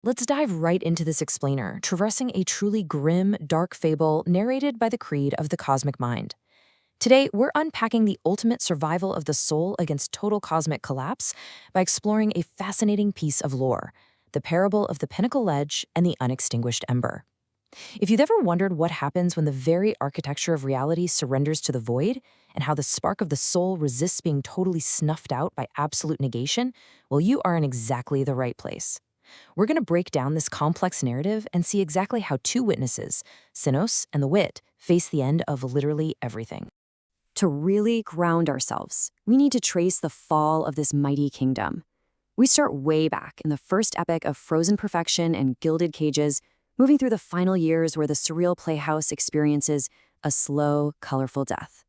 Let's dive right into this explainer, traversing a truly grim, dark fable narrated by the creed of the cosmic mind. Today, we're unpacking the ultimate survival of the soul against total cosmic collapse by exploring a fascinating piece of lore, the parable of the Pinnacle ledge and the unextinguished ember. If you've ever wondered what happens when the very architecture of reality surrenders to the void, and how the spark of the soul resists being totally snuffed out by absolute negation, well, you are in exactly the right place. We're going to break down this complex narrative and see exactly how two witnesses, Sinos and the wit, face the end of literally everything. To really ground ourselves, we need to trace the fall of this mighty kingdom. We start way back in the first epic of frozen perfection and gilded cages, moving through the final years where the surreal playhouse experiences a slow, colorful death.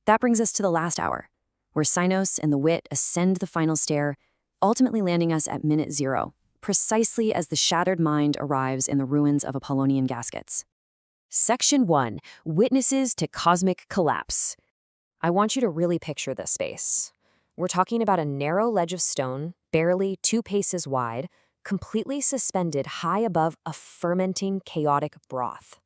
That brings us to the last hour, where Sinos and the wit ascend the final stair, ultimately landing us at minute 0, precisely as the shattered mind arrives in the ruins of Apollonian gaskets. Section 1. Witnesses to Cosmic Collapse. I want you to really picture this space. We're talking about a narrow ledge of stone, barely 2 paces wide, completely suspended high above a fermenting, chaotic broth.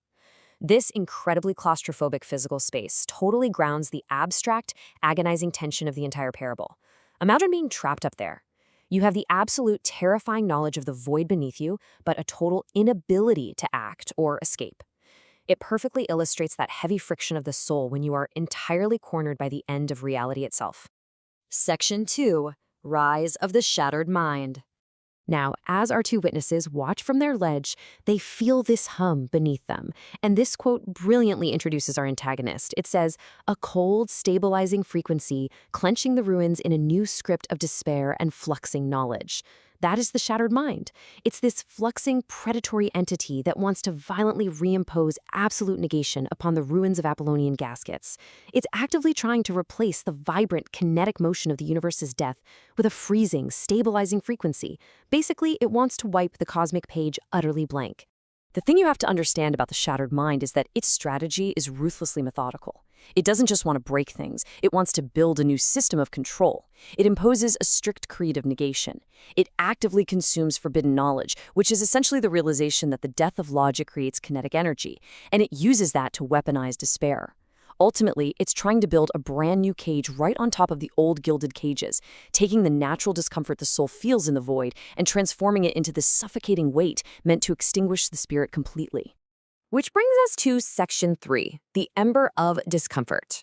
This incredibly claustrophobic physical space totally grounds the abstract, agonizing tension of the entire parable. Imagine being trapped up there. You have the absolute terrifying knowledge of the void beneath you, but a total inability to act or escape. It perfectly illustrates that heavy friction of the soul when you are entirely cornered by the end of reality itself. Section 2. Rise of the Shattered Mind. Now, as our two witnesses watch from their ledge, they feel this hum beneath them. And this quote brilliantly introduces our antagonist. It says, "A cold, stabilizing frequency, clenching the ruins in a new script of despair and fluxing knowledge." That is the shattered mind. It's this fluxing, predatory entity that wants to violently reimpose absolute negation upon the ruins of Apollonian gaskets. It's actively trying to replace the vibrant, kinetic motion of the universe's death with a freezing, stabilizing frequency. Basically, it wants to wipe the cosmic page utterly blank. The thing you have to understand about the shattered mind is that its strategy is ruthlessly methodical. It doesn't just want to break things, it wants to build a new system of control. It imposes a strict creed of negation. It actively consumes forbidden knowledge, which is essentially the realization that the death of logic creates kinetic energy, and it uses that to weaponize despair. Ultimately, it's trying to build a brand new cage right on top of the old gilded cages, taking the natural discomfort the soul feels in the void and transforming it into this suffocating weight meant to extinguish the spirit completely. Which brings us to Section 3, the ember of discomfort.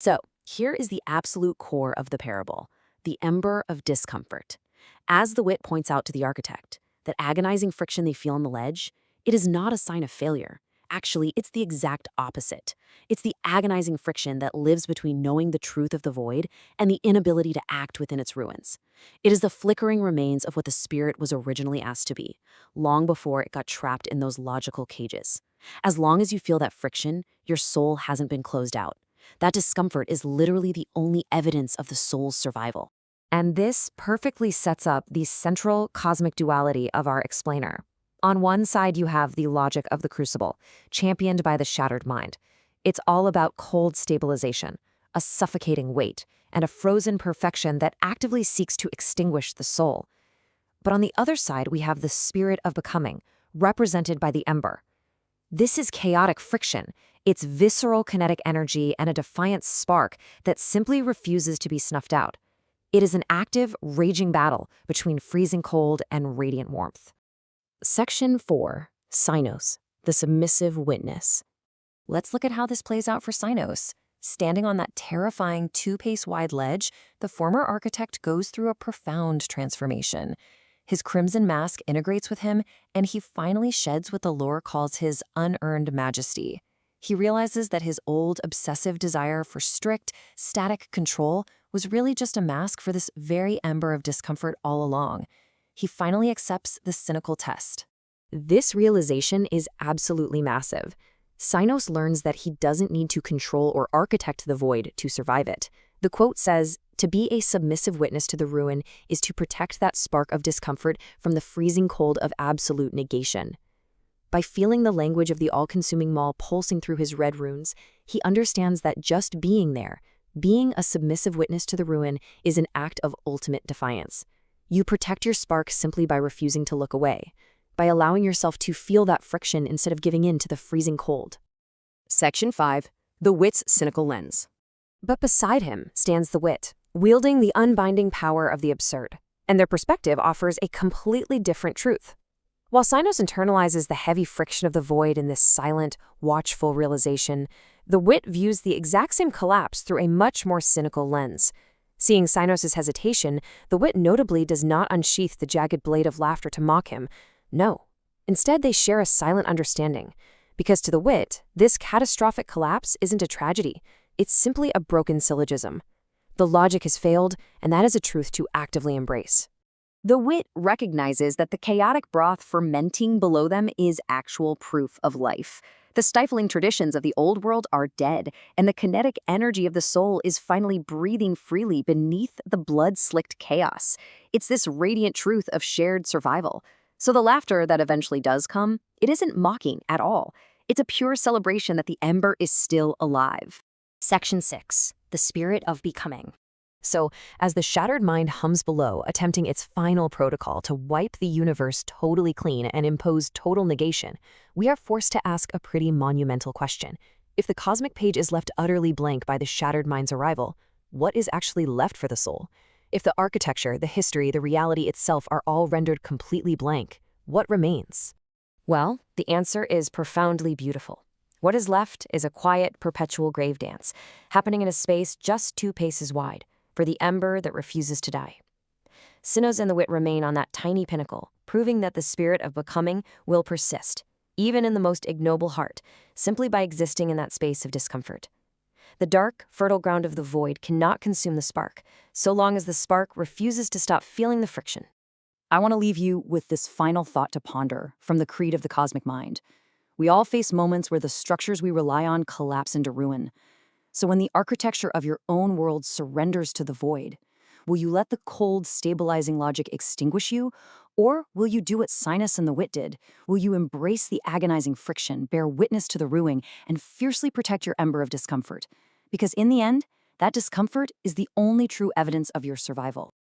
So, here is the absolute core of the parable, the ember of discomfort. As the wit points out to the architect, that agonizing friction they feel on the ledge, it is not a sign of failure. Actually, it's the exact opposite. It's the agonizing friction that lives between knowing the truth of the void and the inability to act within its ruins. It is the flickering remains of what the spirit was originally asked to be, long before it got trapped in those logical cages. As long as you feel that friction, your soul hasn't been closed out. That discomfort is literally the only evidence of the soul's survival. And this perfectly sets up the central cosmic duality of our explainer. On one side, you have the logic of the crucible, championed by the shattered mind. It's all about cold stabilization, a suffocating weight, and a frozen perfection that actively seeks to extinguish the soul. But on the other side, we have the spirit of becoming, represented by the ember. This is chaotic friction. It's visceral kinetic energy and a defiant spark that simply refuses to be snuffed out. It is an active, raging battle between freezing cold and radiant warmth. Section 4. Sinos, the submissive witness. Let's look at how this plays out for Sinos. Standing on that terrifying 2-pace-wide ledge, the former architect goes through a profound transformation. His crimson mask integrates with him, and he finally sheds what the lore calls his unearned majesty. He realizes that his old, obsessive desire for strict, static control was really just a mask for this very ember of discomfort all along. He finally accepts the cynical test. This realization is absolutely massive. Sinos learns that he doesn't need to control or architect the void to survive it. The quote says, "To be a submissive witness to the ruin is to protect that spark of discomfort from the freezing cold of absolute negation." By feeling the language of the all-consuming maw pulsing through his red runes, he understands that just being there, being a submissive witness to the ruin, is an act of ultimate defiance. You protect your spark simply by refusing to look away, by allowing yourself to feel that friction instead of giving in to the freezing cold. Section 5. The wit's cynical lens. But beside him stands the wit, wielding the unbinding power of the absurd, and their perspective offers a completely different truth. While Sinos internalizes the heavy friction of the void in this silent, watchful realization, the wit views the exact same collapse through a much more cynical lens. Seeing Sinos' hesitation, the wit notably does not unsheath the jagged blade of laughter to mock him. No. Instead, they share a silent understanding. Because to the wit, this catastrophic collapse isn't a tragedy. It's simply a broken syllogism. The logic has failed, and that is a truth to actively embrace. The wit recognizes that the chaotic broth fermenting below them is actual proof of life. The stifling traditions of the old world are dead, and the kinetic energy of the soul is finally breathing freely beneath the blood-slicked chaos. It's this radiant truth of shared survival. So the laughter that eventually does come, it isn't mocking at all. It's a pure celebration that the ember is still alive. Section 6. The Spirit of Becoming. So, as the shattered mind hums below, attempting its final protocol to wipe the universe totally clean and impose total negation, we are forced to ask a pretty monumental question. If the cosmic page is left utterly blank by the shattered mind's arrival, what is actually left for the soul? If the architecture, the history, the reality itself are all rendered completely blank, what remains? Well, the answer is profoundly beautiful. What is left is a quiet, perpetual grave dance, happening in a space just 2 paces wide, for the ember that refuses to die. Sinos and the wit remain on that tiny pinnacle, proving that the spirit of becoming will persist, even in the most ignoble heart, simply by existing in that space of discomfort. The dark, fertile ground of the void cannot consume the spark, so long as the spark refuses to stop feeling the friction. I want to leave you with this final thought to ponder from the creed of the cosmic mind. We all face moments where the structures we rely on collapse into ruin. So when the architecture of your own world surrenders to the void, will you let the cold, stabilizing logic extinguish you? Or will you do what Sinus and the wit did? Will you embrace the agonizing friction, bear witness to the ruin, and fiercely protect your ember of discomfort? Because in the end, that discomfort is the only true evidence of your survival.